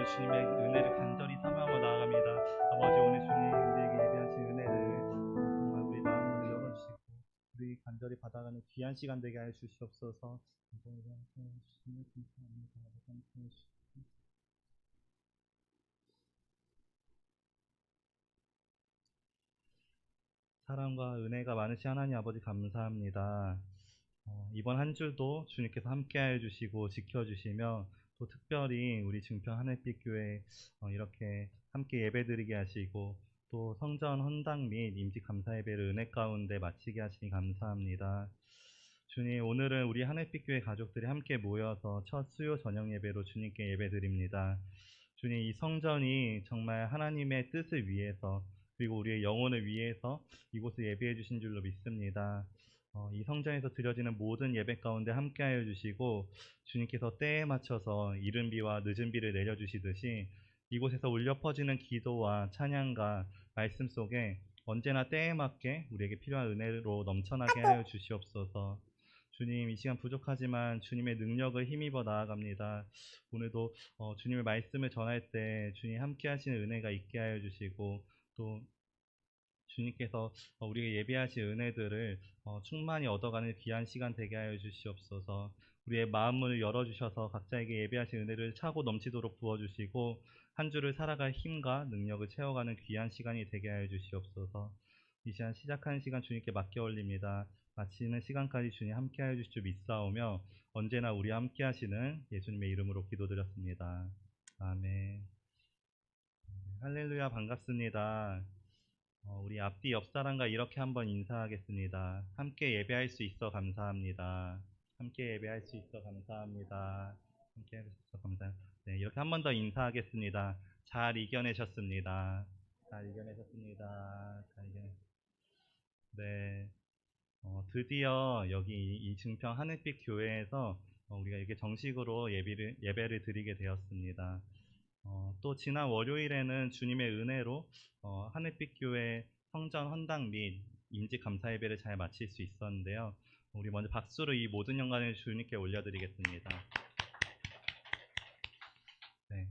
주님의 은혜를 간절히 사모하며 나아갑니다. 아버지, 오늘 주님 우리에게 예배하신 은혜를 정말 우리 마음으로 열어주시고 우리 간절히 받아가는 귀한 시간 되게 하여 주시옵소서. 사랑과 은혜가 많으신 하나님 아버지 감사합니다. 이번 한 주도 주님께서 함께하여 주시고 지켜주시며 또 특별히 우리 증평 하늘빛 교회 이렇게 함께 예배드리게 하시고 또 성전 헌당 및 임직 감사 예배를 은혜 가운데 마치게 하시니 감사합니다. 주님, 오늘은 우리 하늘빛 교회 가족들이 함께 모여서 첫 수요 저녁 예배로 주님께 예배드립니다. 주님, 이 성전이 정말 하나님의 뜻을 위해서 그리고 우리의 영혼을 위해서 이곳을 예배해 주신 줄로 믿습니다. 이 성전에서 드려지는 모든 예배 가운데 함께하여 주시고 주님께서 때에 맞춰서 이른 비와 늦은 비를 내려주시듯이 이곳에서 울려 퍼지는 기도와 찬양과 말씀 속에 언제나 때에 맞게 우리에게 필요한 은혜로 넘쳐나게 하여 주시옵소서. 주님, 이 시간 부족하지만 주님의 능력을 힘입어 나아갑니다. 오늘도 주님의 말씀을 전할 때 주님 함께 하시는 은혜가 있게 하여 주시고 또 주님께서 우리에게 예비하신 은혜들을 충만히 얻어가는 귀한 시간 되게 하여 주시옵소서. 우리의 마음을 열어주셔서 각자에게 예비하신 은혜를 차고 넘치도록 부어주시고 한 주를 살아갈 힘과 능력을 채워가는 귀한 시간이 되게 하여 주시옵소서. 이 시간 시작하는 시간 주님께 맡겨 올립니다. 마치는 시간까지 주님 함께 하여 주실 줄 믿사오며 언제나 우리 함께 하시는 예수님의 이름으로 기도드렸습니다. 아멘. 할렐루야, 반갑습니다. 우리 앞뒤 옆 사람과 이렇게 한번 인사하겠습니다. 함께 예배할 수 있어 감사합니다. 함께 예배할 수 있어 감사합니다. 함께 예배할 수 있어 감사합니다. 네, 이렇게 한 번 더 인사하겠습니다. 잘 이겨내셨습니다. 잘 이겨내셨습니다. 잘 이겨내. 네, 드디어 여기 이 증평 하늘빛 교회에서 우리가 이렇게 정식으로 예배를 드리게 되었습니다. 또 지난 월요일에는 주님의 은혜로 하늘빛 교회 성전 헌당 및 임직 감사 예배를 잘 마칠 수 있었는데요. 우리 먼저 박수로 이 모든 영광을 주님께 올려드리겠습니다. 네.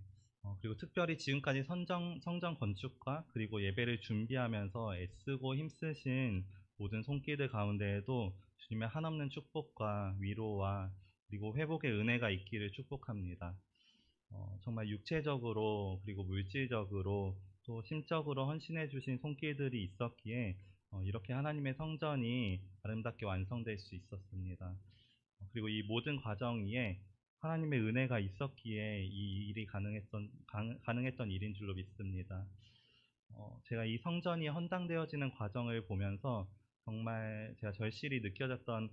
그리고 특별히 지금까지 성전 건축과 그리고 예배를 준비하면서 애쓰고 힘쓰신 모든 손길들 가운데에도 주님의 한없는 축복과 위로와 그리고 회복의 은혜가 있기를 축복합니다. 정말 육체적으로 그리고 물질적으로 또 심적으로 헌신해 주신 손길들이 있었기에 이렇게 하나님의 성전이 아름답게 완성될 수 있었습니다. 그리고 이 모든 과정 위에 하나님의 은혜가 있었기에 이 일이 가능했던 일인 줄로 믿습니다. 제가 이 성전이 헌당되어지는 과정을 보면서 정말 제가 절실히 느껴졌던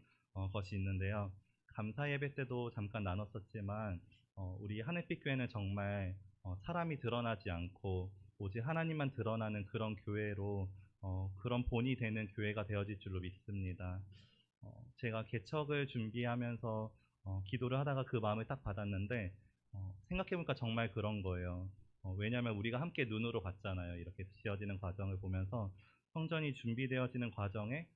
것이 있는데요. 감사 예배 때도 잠깐 나눴었지만 우리 하늘빛 교회는 정말 사람이 드러나지 않고 오직 하나님만 드러나는 그런 교회로 그런 본이 되는 교회가 되어질 줄로 믿습니다. 제가 개척을 준비하면서 기도를 하다가 그 마음을 딱 받았는데 생각해보니까 정말 그런 거예요. 왜냐하면 우리가 함께 눈으로 봤잖아요. 이렇게 지어지는 과정을 보면서 성전이 준비되어지는 과정에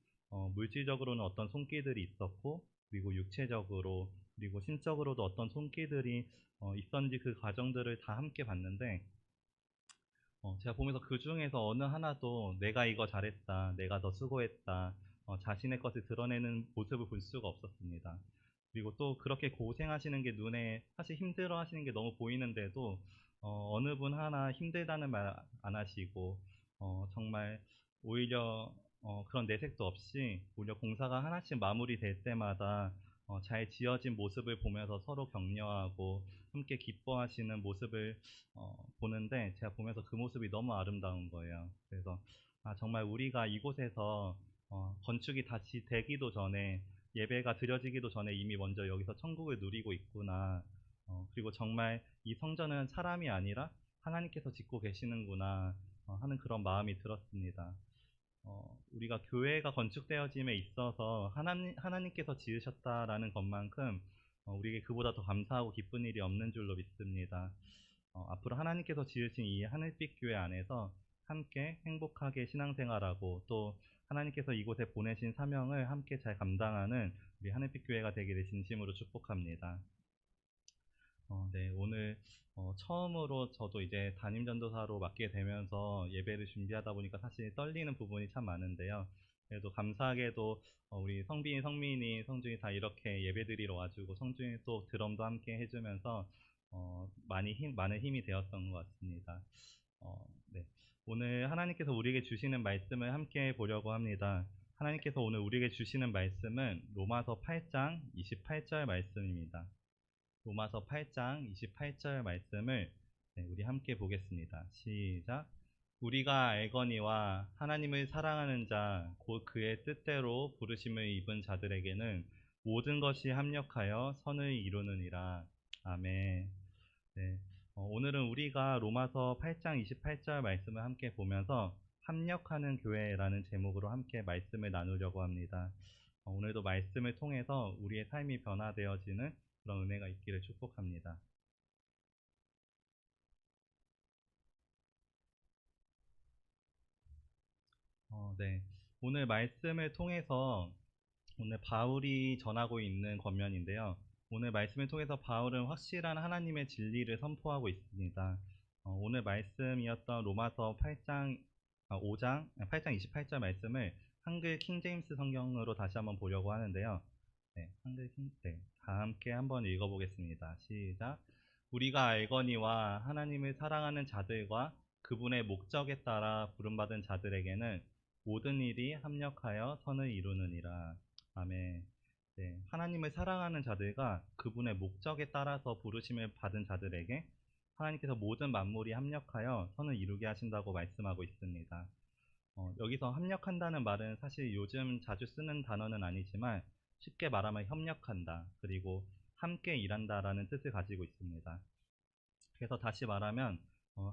물질적으로는 어떤 손길들이 있었고 그리고 육체적으로 그리고 심적으로도 어떤 손길들이 있었는지 그 과정들을 다 함께 봤는데 제가 보면서 그 중에서 어느 하나도 내가 이거 잘했다, 내가 더 수고했다, 자신의 것을 드러내는 모습을 볼 수가 없었습니다. 그리고 또 그렇게 고생하시는 게 눈에 사실 힘들어 하시는 게 너무 보이는데도 어느 분 하나 힘들다는 말 안 하시고 정말 오히려 그런 내색도 없이 오히려 공사가 하나씩 마무리될 때마다 잘 지어진 모습을 보면서 서로 격려하고 함께 기뻐하시는 모습을 보는데 제가 보면서 그 모습이 너무 아름다운 거예요. 그래서 정말 우리가 이곳에서 건축이 다시 되기도 전에 예배가 드려지기도 전에 이미 먼저 여기서 천국을 누리고 있구나. 그리고 정말 이 성전은 사람이 아니라 하나님께서 짓고 계시는구나 하는 그런 마음이 들었습니다. 우리가 교회가 건축되어짐에 있어서 하나님께서 지으셨다라는 것만큼 우리에게 그보다 더 감사하고 기쁜 일이 없는 줄로 믿습니다. 앞으로 하나님께서 지으신 이 하늘빛 교회 안에서 함께 행복하게 신앙생활하고 또 하나님께서 이곳에 보내신 사명을 함께 잘 감당하는 우리 하늘빛 교회가 되기를 진심으로 축복합니다. 네, 오늘 처음으로 저도 이제 담임 전도사로 맡게 되면서 예배를 준비하다 보니까 사실 떨리는 부분이 참 많은데요. 그래도 감사하게도 우리 성빈이, 성민이, 성준이 다 이렇게 예배드리러 와주고 성준이 또 드럼도 함께 해주면서 많은 힘이 되었던 것 같습니다. 네. 오늘 하나님께서 우리에게 주시는 말씀을 함께 보려고 합니다. 하나님께서 오늘 우리에게 주시는 말씀은 로마서 8장 28절 말씀입니다. 로마서 8장 28절 말씀을 우리 함께 보겠습니다. 시작. 우리가 알거니와 하나님을 사랑하는 자, 곧 그의 뜻대로 부르심을 입은 자들에게는 모든 것이 합력하여 선을 이루느니라. 아멘. 네. 오늘은 우리가 로마서 8장 28절 말씀을 함께 보면서 합력하는 교회라는 제목으로 함께 말씀을 나누려고 합니다. 오늘도 말씀을 통해서 우리의 삶이 변화되어지는 그런 은혜가 있기를 축복합니다. 네. 오늘 말씀을 통해서 오늘 바울이 전하고 있는 권면인데요. 오늘 말씀을 통해서 바울은 확실한 하나님의 진리를 선포하고 있습니다. 오늘 말씀이었던 로마서 8장, 5장, 8장 28절 말씀을 한글 킹제임스 성경으로 다시 한번 보려고 하는데요. 네, 다 함께 한번 읽어보겠습니다. 시작. 우리가 알거니와 하나님을 사랑하는 자들과 그분의 목적에 따라 부름받은 자들에게는 모든 일이 합력하여 선을 이루느니라. 아멘. 네, 하나님을 사랑하는 자들과 그분의 목적에 따라서 부르심을 받은 자들에게 하나님께서 모든 만물이 합력하여 선을 이루게 하신다고 말씀하고 있습니다. 여기서 합력한다는 말은 사실 요즘 자주 쓰는 단어는 아니지만 쉽게 말하면 협력한다, 그리고 함께 일한다라는 뜻을 가지고 있습니다. 그래서 다시 말하면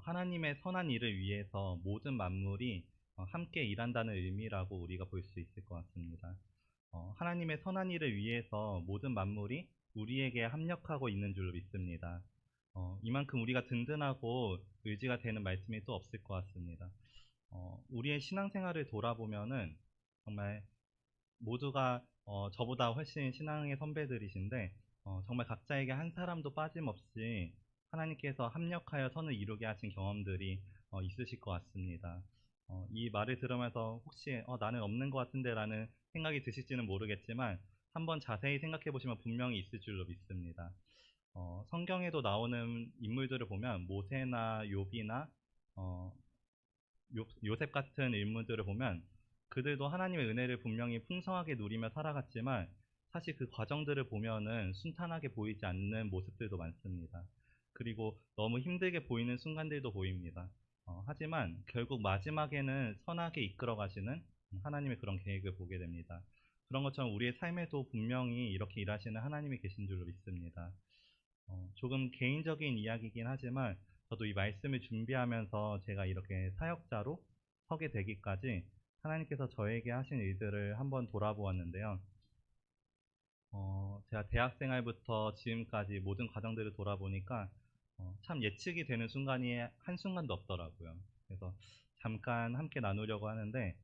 하나님의 선한 일을 위해서 모든 만물이 함께 일한다는 의미라고 우리가 볼 수 있을 것 같습니다. 하나님의 선한 일을 위해서 모든 만물이 우리에게 합력하고 있는 줄로 믿습니다. 이만큼 우리가 든든하고 의지가 되는 말씀이 또 없을 것 같습니다. 우리의 신앙생활을 돌아보면은 정말 모두가 저보다 훨씬 신앙의 선배들이신데 정말 각자에게 한 사람도 빠짐없이 하나님께서 합력하여 선을 이루게 하신 경험들이 있으실 것 같습니다. 이 말을 들으면서 혹시 나는 없는 것 같은데 라는 생각이 드실지는 모르겠지만 한번 자세히 생각해 보시면 분명히 있을 줄로 믿습니다. 성경에도 나오는 인물들을 보면 모세나 욥이나 어, 요셉 같은 인물들을 보면 그들도 하나님의 은혜를 분명히 풍성하게 누리며 살아갔지만 사실 그 과정들을 보면은 순탄하게 보이지 않는 모습들도 많습니다. 그리고 너무 힘들게 보이는 순간들도 보입니다. 하지만 결국 마지막에는 선하게 이끌어 가시는 하나님의 그런 계획을 보게 됩니다. 그런 것처럼 우리의 삶에도 분명히 이렇게 일하시는 하나님이 계신 줄로 믿습니다. 조금 개인적인 이야기이긴 하지만 저도 이 말씀을 준비하면서 제가 이렇게 사역자로 서게 되기까지 하나님께서 저에게 하신 일들을 한번 돌아보았는데요. 제가 대학 생활부터 지금까지 모든 과정들을 돌아보니까 참 예측이 되는 순간이 한순간도 없더라고요. 그래서 잠깐 함께 나누려고 하는데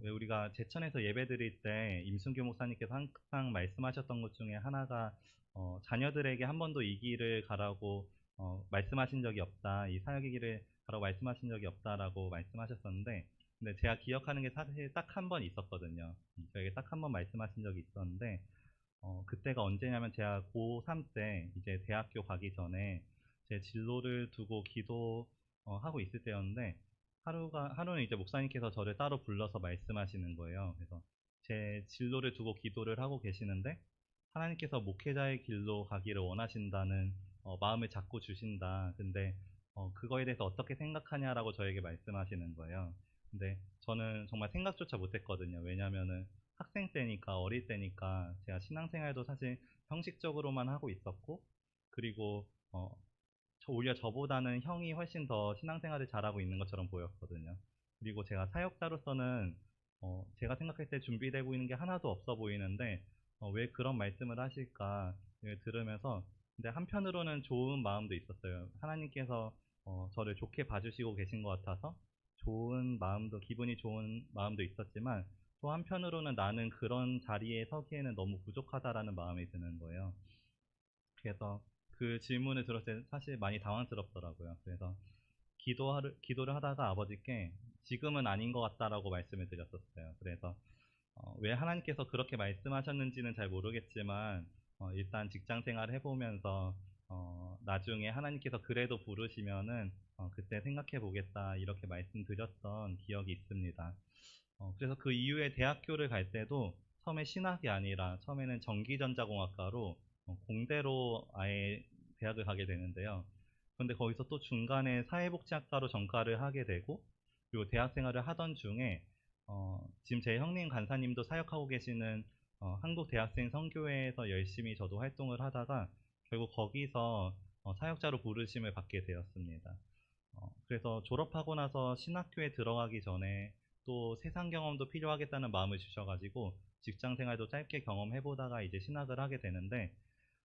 왜 우리가 제천에서 예배 드릴 때 임순교 목사님께서 항상 말씀하셨던 것 중에 하나가 자녀들에게 한 번도 이 길을 가라고 말씀하신 적이 없다, 이 사역의 길을 가라고 말씀하신 적이 없다라고 말씀하셨었는데, 근데 제가 기억하는 게 사실 딱 한 번 있었거든요. 저에게 딱 한 번 말씀하신 적이 있었는데 그때가 언제냐면 제가 고3 때 이제 대학교 가기 전에 제 진로를 두고 기도하고 있을 때였는데 하루는 이제 목사님께서 저를 따로 불러서 말씀하시는 거예요. 그래서 제 진로를 두고 기도를 하고 계시는데 하나님께서 목회자의 길로 가기를 원하신다는 마음을 자꾸 주신다. 근데 그거에 대해서 어떻게 생각하냐라고 저에게 말씀하시는 거예요. 근데 저는 정말 생각조차 못했거든요. 왜냐면은 학생 때니까, 어릴 때니까 제가 신앙생활도 사실 형식적으로만 하고 있었고, 그리고 오히려 저보다는 형이 훨씬 더 신앙생활을 잘하고 있는 것처럼 보였거든요. 그리고 제가 사역자로서는 제가 생각할 때 준비되고 있는 게 하나도 없어 보이는데 왜 그런 말씀을 하실까 들으면서, 근데 한편으로는 좋은 마음도 있었어요. 하나님께서 저를 좋게 봐주시고 계신 것 같아서 좋은 마음도, 기분이 좋은 마음도 있었지만 또 한편으로는 나는 그런 자리에 서기에는 너무 부족하다라는 마음이 드는 거예요. 그래서 그 질문을 들었을 때 사실 많이 당황스럽더라고요. 그래서 기도를 하다가 아버지께 지금은 아닌 것 같다라고 말씀을 드렸었어요. 그래서 왜 하나님께서 그렇게 말씀하셨는지는 잘 모르겠지만 일단 직장 생활을 해보면서 나중에 하나님께서 그래도 부르시면은 그때 생각해 보겠다 이렇게 말씀드렸던 기억이 있습니다. 그래서 그 이후에 대학교를 갈 때도 처음에 신학이 아니라 처음에는 전기전자공학과로 공대로 아예 대학을 가게 되는데요. 그런데 거기서 또 중간에 사회복지학과로 전과를 하게 되고, 그리고 대학 생활을 하던 중에 지금 제 형님 간사님도 사역하고 계시는 한국대학생 선교회에서 열심히 저도 활동을 하다가 결국 거기서 사역자로 부르심을 받게 되었습니다. 그래서 졸업하고 나서 신학교에 들어가기 전에 또 세상 경험도 필요하겠다는 마음을 주셔가지고 직장 생활도 짧게 경험해보다가 이제 신학을 하게 되는데,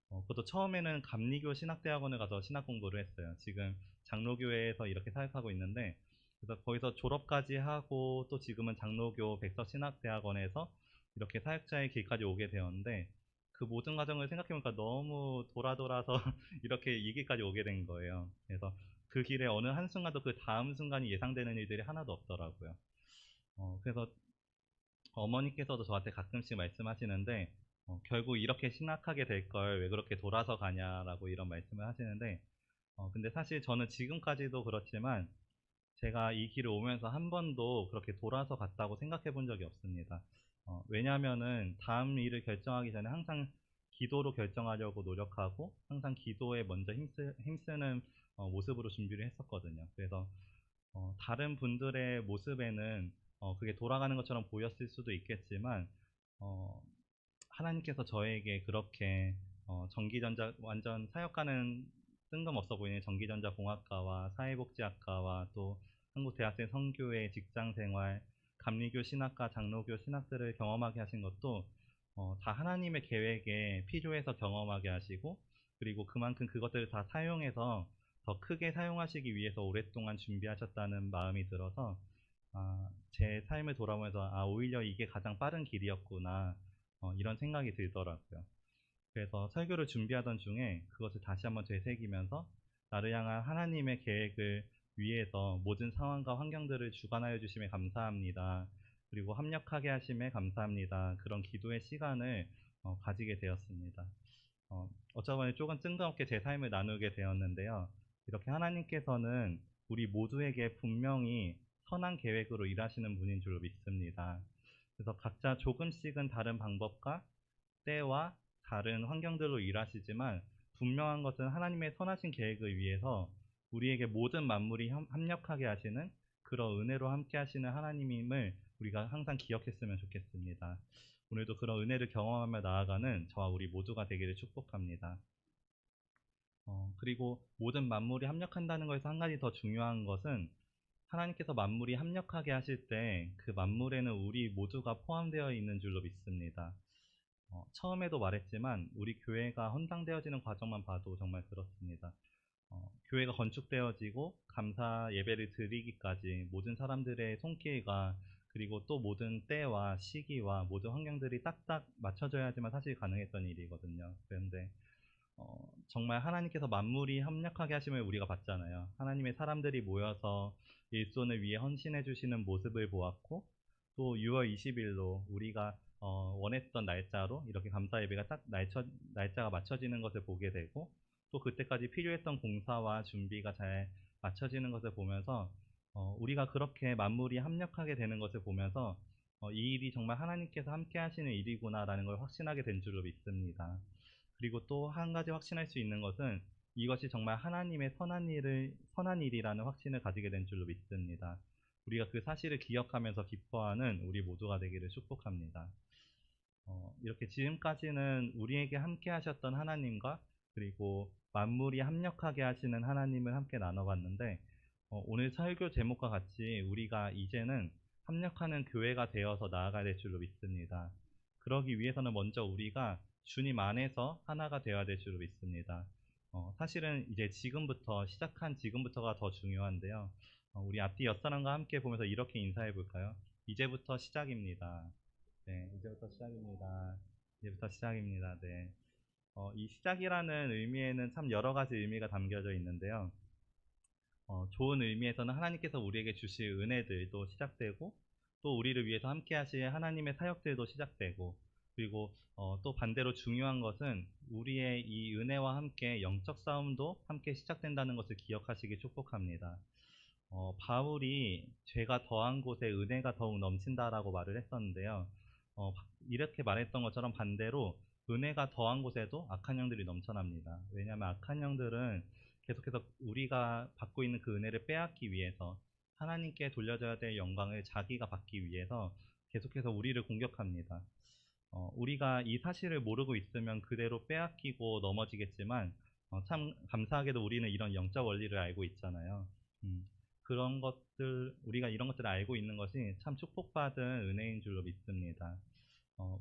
그것도 처음에는 감리교 신학대학원을 가서 신학 공부를 했어요. 지금 장로교회에서 이렇게 사역하고 있는데, 그래서 거기서 졸업까지 하고 또 지금은 장로교 백서신학대학원에서 이렇게 사역자의 길까지 오게 되었는데, 그 모든 과정을 생각해보니까 너무 돌아서 이렇게 이 길까지 오게 된 거예요. 그래서 그 길에 어느 한순간도 그 다음 순간이 예상되는 일들이 하나도 없더라고요. 그래서 어머니께서도 저한테 가끔씩 말씀하시는데, 결국 이렇게 신학하게 될 걸 왜 그렇게 돌아서 가냐라고 이런 말씀을 하시는데, 근데 사실 저는 지금까지도 그렇지만 제가 이 길을 오면서 한 번도 그렇게 돌아서 갔다고 생각해 본 적이 없습니다. 왜냐하면은 다음 일을 결정하기 전에 항상 기도로 결정하려고 노력하고 항상 기도에 먼저 힘쓰는 모습으로 준비를 했었거든요. 그래서 다른 분들의 모습에는 그게 돌아가는 것처럼 보였을 수도 있겠지만, 어, 하나님께서 저에게 그렇게 전기전자 완전 사역하는 뜬금없어 보이는 전기전자공학과와 사회복지학과와 또 한국대학생 선교회 직장생활, 감리교 신학과, 장로교 신학들을 경험하게 하신 것도 다 하나님의 계획에 필요해서 경험하게 하시고, 그리고 그만큼 그것들을 다 사용해서 더 크게 사용하시기 위해서 오랫동안 준비하셨다는 마음이 들어서, 제 삶을 돌아보면서 오히려 이게 가장 빠른 길이었구나 이런 생각이 들더라고요. 그래서 설교를 준비하던 중에 그것을 다시 한번 되새기면서 나를 향한 하나님의 계획을 위해서 모든 상황과 환경들을 주관하여 주심에 감사합니다. 그리고 합력하게 하심에 감사합니다. 그런 기도의 시간을 가지게 되었습니다. 어쩌다 보니 조금 뜬금없게 제 삶을 나누게 되었는데요. 이렇게 하나님께서는 우리 모두에게 분명히 선한 계획으로 일하시는 분인 줄 믿습니다. 그래서 각자 조금씩은 다른 방법과 때와 다른 환경들로 일하시지만 분명한 것은 하나님의 선하신 계획을 위해서 우리에게 모든 만물이 합력하게 하시는 그런 은혜로 함께 하시는 하나님임을 우리가 항상 기억했으면 좋겠습니다. 오늘도 그런 은혜를 경험하며 나아가는 저와 우리 모두가 되기를 축복합니다. 그리고 모든 만물이 합력한다는 것에서 한 가지 더 중요한 것은 하나님께서 만물이 합력하게 하실 때 그 만물에는 우리 모두가 포함되어 있는 줄로 믿습니다. 처음에도 말했지만 우리 교회가 헌당되어지는 과정만 봐도 정말 그렇습니다. 교회가 건축되어지고 감사 예배를 드리기까지 모든 사람들의 손길과 그리고 또 모든 때와 시기와 모든 환경들이 딱딱 맞춰져야지만 사실 가능했던 일이거든요. 그런데 정말 하나님께서 만물이 합력하게 하심을 우리가 봤잖아요. 하나님의 사람들이 모여서 일손을 위해 헌신해 주시는 모습을 보았고, 또 6월 20일로 우리가 원했던 날짜로 이렇게 감사 예배가 딱 날짜가 맞춰지는 것을 보게 되고, 또 그때까지 필요했던 공사와 준비가 잘 맞춰지는 것을 보면서 우리가 그렇게 만물이 합력하게 되는 것을 보면서 이 일이 정말 하나님께서 함께 하시는 일이구나라는 걸 확신하게 된 줄로 믿습니다. 그리고 또 한 가지 확신할 수 있는 것은 이것이 정말 하나님의 선한 일이라는 확신을 가지게 된 줄로 믿습니다. 우리가 그 사실을 기억하면서 기뻐하는 우리 모두가 되기를 축복합니다. 이렇게 지금까지는 우리에게 함께 하셨던 하나님과 그리고 만물이 합력하게 하시는 하나님을 함께 나눠봤는데, 오늘 설교 제목과 같이 우리가 이제는 합력하는 교회가 되어서 나아가야 될 줄로 믿습니다. 그러기 위해서는 먼저 우리가 주님 안에서 하나가 되어야 될 줄로 믿습니다. 사실은 이제 시작한 지금부터가 더 중요한데요. 우리 앞뒤 옆사람과 함께 보면서 이렇게 인사해 볼까요? 이제부터 시작입니다. 네, 이제부터 시작입니다. 이제부터 시작입니다. 네. 이 시작이라는 의미에는 참 여러 가지 의미가 담겨져 있는데요. 좋은 의미에서는 하나님께서 우리에게 주실 은혜들도 시작되고, 또 우리를 위해서 함께 하실 하나님의 사역들도 시작되고, 그리고 또 반대로 중요한 것은 우리의 이 은혜와 함께 영적 싸움도 함께 시작된다는 것을 기억하시기 축복합니다. 바울이 죄가 더한 곳에 은혜가 더욱 넘친다라고 말을 했었는데요. 이렇게 말했던 것처럼 반대로 은혜가 더한 곳에도 악한 영들이 넘쳐납니다. 왜냐하면 악한 영들은 계속해서 우리가 받고 있는 그 은혜를 빼앗기 위해서, 하나님께 돌려줘야 될 영광을 자기가 받기 위해서 계속해서 우리를 공격합니다. 우리가 이 사실을 모르고 있으면 그대로 빼앗기고 넘어지겠지만, 참 감사하게도 우리는 이런 영적 원리를 알고 있잖아요. 그런 것들, 우리가 이런 것들을 알고 있는 것이 참 축복받은 은혜인 줄로 믿습니다.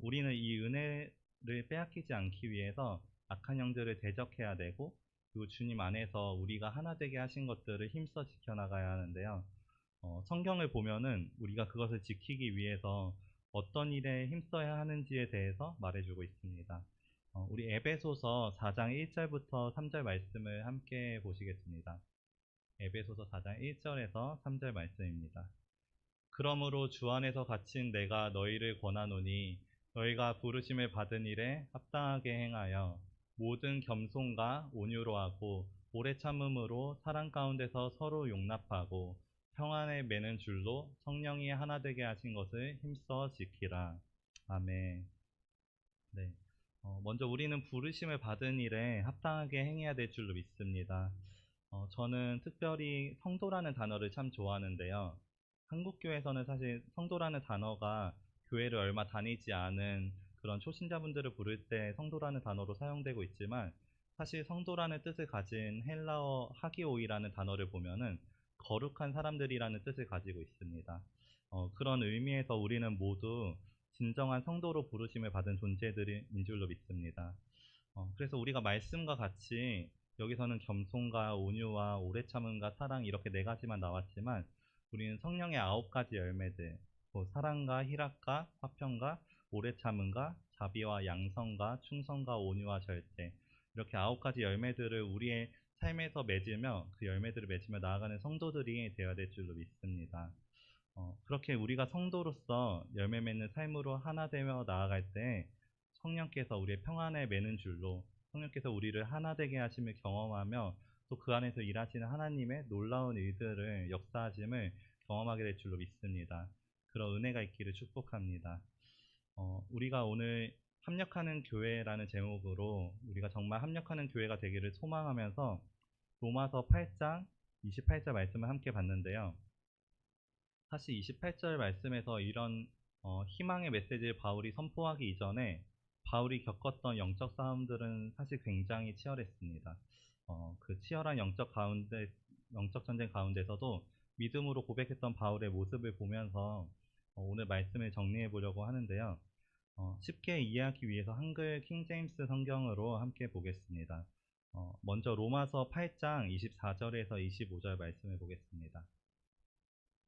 우리는 이 은혜를 빼앗기지 않기 위해서 악한 영들을 대적해야 되고, 그리고 주님 안에서 우리가 하나 되게 하신 것들을 힘써 지켜나가야 하는데요. 성경을 보면은 우리가 그것을 지키기 위해서 어떤 일에 힘써야 하는지에 대해서 말해주고 있습니다. 우리 에베소서 4장 1절부터 3절 말씀을 함께 보시겠습니다. 에베소서 4장 1절에서 3절 말씀입니다. 그러므로 주 안에서 갇힌 내가 너희를 권하노니 너희가 부르심을 받은 일에 합당하게 행하여 모든 겸손과 온유로 하고 오래 참음으로 사랑 가운데서 서로 용납하고 평안에 매는 줄로 성령이 하나 되게 하신 것을 힘써 지키라. 아멘. 네. 먼저 우리는 부르심을 받은 일에 합당하게 행해야 될 줄로 믿습니다. 저는 특별히 성도라는 단어를 참 좋아하는데요. 한국교회에서는 사실 성도라는 단어가 교회를 얼마 다니지 않은 그런 초신자분들을 부를 때 성도라는 단어로 사용되고 있지만, 사실 성도라는 뜻을 가진 헬라어 하기오이라는 단어를 보면은 거룩한 사람들이라는 뜻을 가지고 있습니다. 그런 의미에서 우리는 모두 진정한 성도로 부르심을 받은 존재들인 줄로 믿습니다. 그래서 우리가 말씀과 같이 여기서는 겸손과 온유와 오래 참음과 사랑, 이렇게 네 가지만 나왔지만, 우리는 성령의 9가지 열매들, 사랑과 희락과 화평과 오래 참음과 자비와 양성과 충성과 온유와 절제, 이렇게 9가지 열매들을 우리의 삶에서 맺으며, 그 열매들을 맺으며 나아가는 성도들이 되어야 될 줄로 믿습니다. 그렇게 우리가 성도로서 열매 맺는 삶으로 하나 되며 나아갈 때 성령께서 우리의 평안에 매는 줄로, 성령께서 우리를 하나 되게 하심을 경험하며 또 그 안에서 일하시는 하나님의 놀라운 일들을, 역사하심을 경험하게 될 줄로 믿습니다. 그런 은혜가 있기를 축복합니다. 우리가 오늘 합력하는 교회라는 제목으로 우리가 정말 합력하는 교회가 되기를 소망하면서 로마서 8장 28절 말씀을 함께 봤는데요. 사실 28절 말씀에서 이런 희망의 메시지를 바울이 선포하기 이전에 바울이 겪었던 영적 싸움들은 사실 굉장히 치열했습니다. 그 치열한 영적 전쟁 가운데서도 믿음으로 고백했던 바울의 모습을 보면서 오늘 말씀을 정리해 보려고 하는데요. 쉽게 이해하기 위해서 한글 킹제임스 성경으로 함께 보겠습니다. 먼저 로마서 8장 24절에서 25절 말씀을 보겠습니다.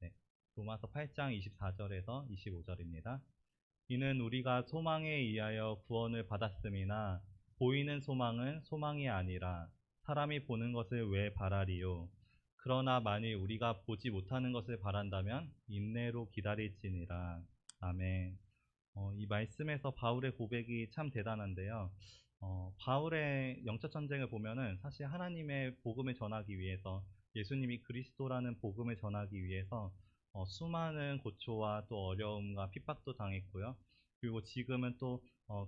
네, 로마서 8장 24절에서 25절입니다. 이는 우리가 소망에 의하여 구원을 받았음이나 보이는 소망은 소망이 아니라 사람이 보는 것을 왜 바라리요. 그러나 만일 우리가 보지 못하는 것을 바란다면 인내로 기다릴지니라. 아멘. 이 말씀에서 바울의 고백이 참 대단한데요. 바울의 영적 전쟁을 보면은 사실 하나님의 복음을 전하기 위해서, 예수님이 그리스도라는 복음을 전하기 위해서 수많은 고초와 또 어려움과 핍박도 당했고요. 그리고 지금은 또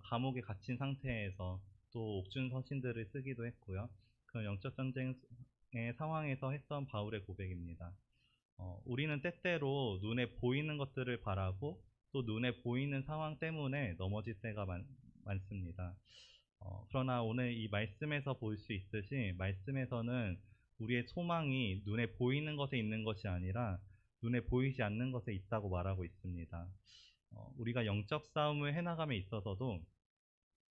감옥에 갇힌 상태에서 또 옥중 서신들을 쓰기도 했고요. 그런 영적 전쟁의 상황에서 했던 바울의 고백입니다. 우리는 때때로 눈에 보이는 것들을 바라고 또 눈에 보이는 상황 때문에 넘어질 때가 많습니다. 그러나 오늘 이 말씀에서 볼 수 있듯이, 말씀에서는 우리의 소망이 눈에 보이는 것에 있는 것이 아니라 눈에 보이지 않는 것에 있다고 말하고 있습니다. 우리가 영적 싸움을 해나감에 있어서도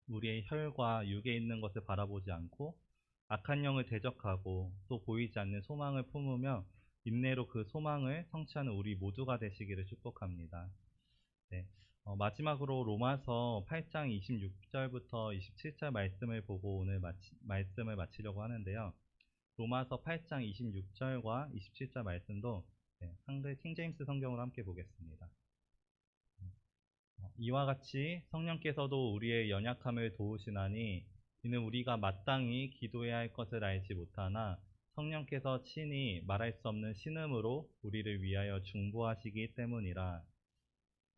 우리의 혈과 육에 있는 것을 바라보지 않고 악한 영을 대적하고 또 보이지 않는 소망을 품으며 인내로 그 소망을 성취하는 우리 모두가 되시기를 축복합니다. 네. 마지막으로 로마서 8장 26절부터 27절 말씀을 보고 오늘 말씀을 마치려고 하는데요. 로마서 8장 26절과 27절 말씀도 한글 킹제임스 성경으로 함께 보겠습니다. 이와 같이 성령께서도 우리의 연약함을 도우시나니 이는 우리가 마땅히 기도해야 할 것을 알지 못하나 성령께서 친히 말할 수 없는 신음으로 우리를 위하여 중보하시기 때문이라.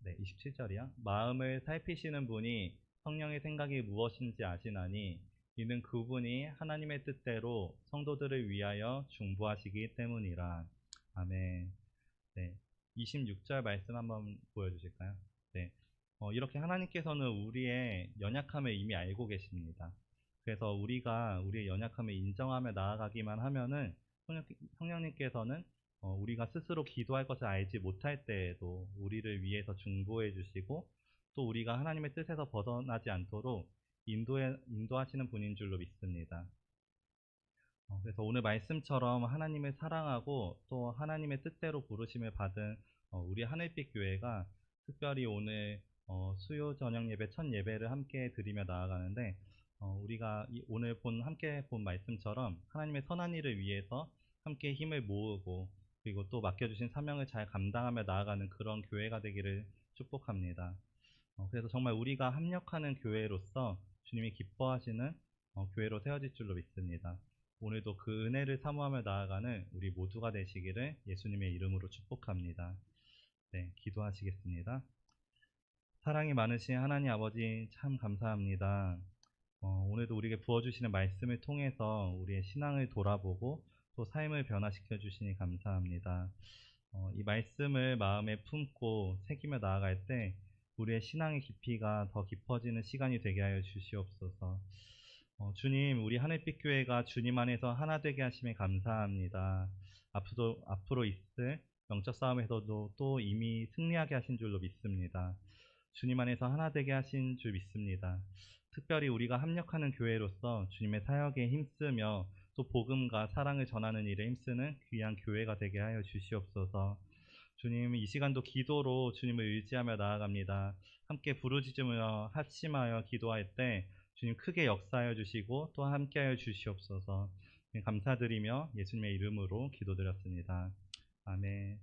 네, 27절이야. 마음을 살피시는 분이 성령의 생각이 무엇인지 아시나니 이는 그분이 하나님의 뜻대로 성도들을 위하여 중보하시기 때문이라. 아멘. 네, 26절 말씀 한번 보여주실까요? 네, 이렇게 하나님께서는 우리의 연약함을 이미 알고 계십니다. 그래서 우리가 우리의 연약함을 인정하며 나아가기만 하면은 성령님께서는 우리가 스스로 기도할 것을 알지 못할 때에도 우리를 위해서 중보해 주시고 또 우리가 하나님의 뜻에서 벗어나지 않도록 인도하시는 분인 줄로 믿습니다. 그래서 오늘 말씀처럼 하나님을 사랑하고 또 하나님의 뜻대로 부르심을 받은 우리 하늘빛 교회가 특별히 오늘 수요 저녁 예배 첫 예배를 함께 드리며 나아가는데 우리가 오늘 함께 본 말씀처럼 하나님의 선한 일을 위해서 함께 힘을 모으고 그리고 또 맡겨주신 사명을 잘 감당하며 나아가는 그런 교회가 되기를 축복합니다. 그래서 정말 우리가 합력하는 교회로서 주님이 기뻐하시는 교회로 세워질 줄로 믿습니다. 오늘도 그 은혜를 사모하며 나아가는 우리 모두가 되시기를 예수님의 이름으로 축복합니다. 네, 기도하시겠습니다. 사랑이 많으신 하나님 아버지 참 감사합니다. 오늘도 우리에게 부어주시는 말씀을 통해서 우리의 신앙을 돌아보고 또 삶을 변화시켜 주시니 감사합니다. 이 말씀을 마음에 품고 새기며 나아갈 때 우리의 신앙의 깊이가 더 깊어지는 시간이 되게 하여 주시옵소서. 주님, 우리 하늘빛 교회가 주님 안에서 하나 되게 하심에 감사합니다. 앞으로 있을 영적 싸움에서도 또 이미 승리하게 하신 줄로 믿습니다. 주님 안에서 하나 되게 하신 줄 믿습니다. 특별히 우리가 합력하는 교회로서 주님의 사역에 힘쓰며 또 복음과 사랑을 전하는 일에 힘쓰는 귀한 교회가 되게 하여 주시옵소서. 주님, 이 시간도 기도로 주님을 의지하며 나아갑니다. 함께 부르짖으며 합심하여 기도할 때 주님 크게 역사하여 주시고 또 함께하여 주시옵소서. 감사드리며 예수님의 이름으로 기도드렸습니다. 아멘.